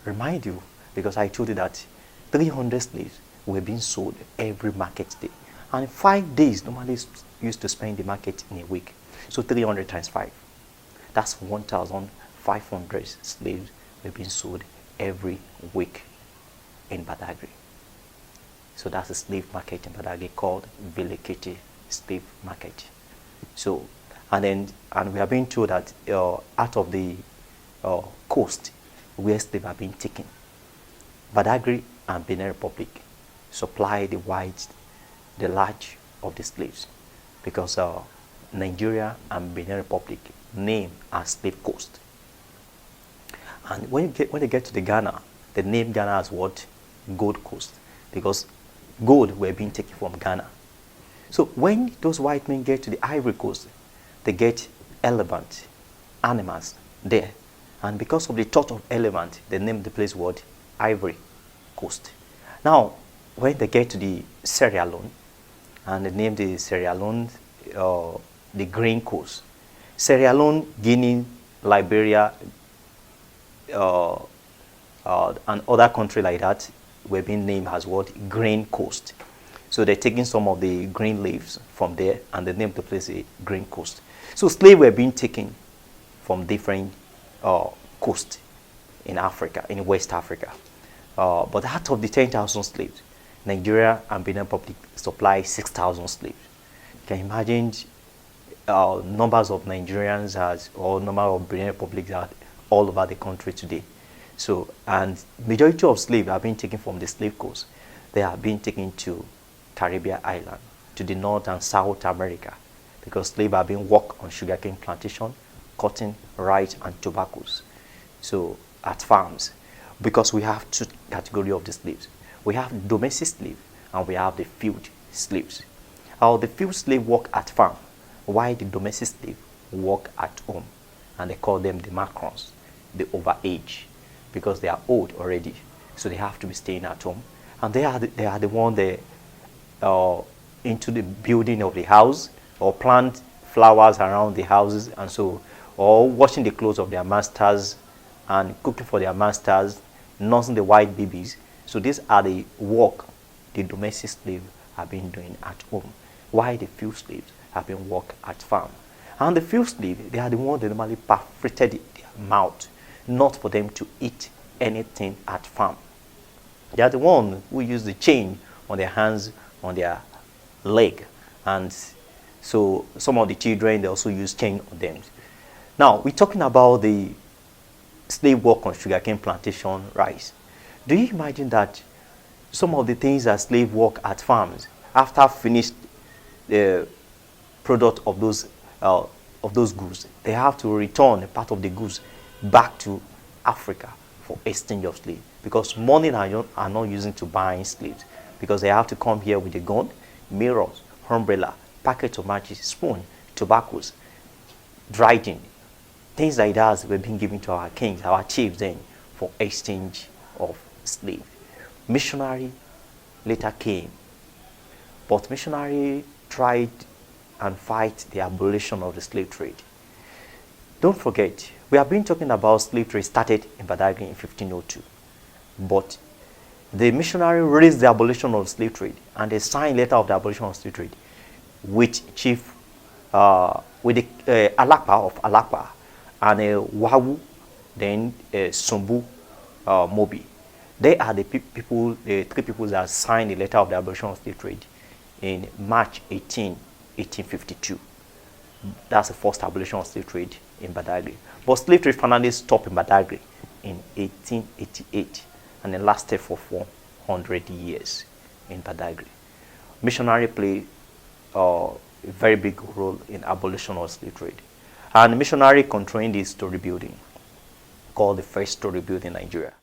remind you, because I told you that 300 slaves were being sold every market day. And 5 days normally used to spend the market in a week. So 300 times 5. That's 1,500 slaves were being sold every week in Badagry. So that's a slave market in Badagry called Vilekete Slave Market. So, and we are being told that out of the coast where slaves are being taken, Badagry and Benin Republic supply the large of the slaves, because Nigeria and Benin Republic name as slave coast. And when they get to the Ghana, they name Ghana as what? Gold Coast, because gold were being taken from Ghana. So when those white men get to the Ivory Coast, they get elephant animals there, and because of the thought of elephant, they named the place what? Ivory Coast. Now, when they get to the Sierra Leone, and they name the Sierra Leone the Green Coast. Sierra Leone, Guinea, Liberia, and other countries like that were being named as what? Green Coast. So they're taking some of the green leaves from there, and they named the place a Green Coast. So slaves were being taken from different coasts in Africa, in West Africa. But out of the 10,000 slaves, Nigeria and Benin Republic supply 6,000 slaves. You can imagine numbers of Nigerians or number of Benin Republics are all over the country today. So, and majority of slaves are being taken from the slave coast. They are being taken to Caribbean island, to the North and South America, because slaves are being worked on sugarcane plantation, cotton, rice, and tobaccos. So at farms, because we have two categories of the slaves. We have domestic slaves and we have the field slaves. The field slave work at farm, while the domestic slave work at home, and they call them the macrons, the overage, because they are old already, so they have to be staying at home, and they are the one that into the building of the house, or plant flowers around the houses, and so, or washing the clothes of their masters and cooking for their masters, nursing the white babies. So these are the work the domestic slaves have been doing at home, while the field slaves have been work at farm. And the field slaves, they are the ones that normally perforated their mouth, not for them to eat anything at farm. They are the ones who use the chain on their hands, on their leg, and so some of the children, they also use chain on them. Now we're talking about the slave work on sugarcane plantation, rice. Do you imagine that some of the things that slave work at farms, after finished the product of those goods, they have to return a part of the goods back to Africa for exchange of slaves, because money are not using to buy slaves, because they have to come here with a gun, mirrors, umbrella, packet of matches, spoon, tobaccos, dry gin, things like that were being given to our kings, our chiefs then, for exchange of slave. Missionary later came, but missionary tried and fight the abolition of the slave trade. Don't forget, we have been talking about slave trade started in Badagry in 1502, but the missionary raised the abolition of slave trade, and they signed letter of the abolition of slave trade with chief, with the Alakpa of Alakpa, and Wawu, then Sumbu Mobi. They are the people, the three people that signed the letter of the abolition of slave trade in March 1852. That's the first abolition of slave trade in Badagry. But slave trade finally stopped in Badagry in 1888, and it lasted for 400 years in Badagry. Missionary played a very big role in abolition of slave trade. And missionary controlled this story building, called the first story building in Nigeria.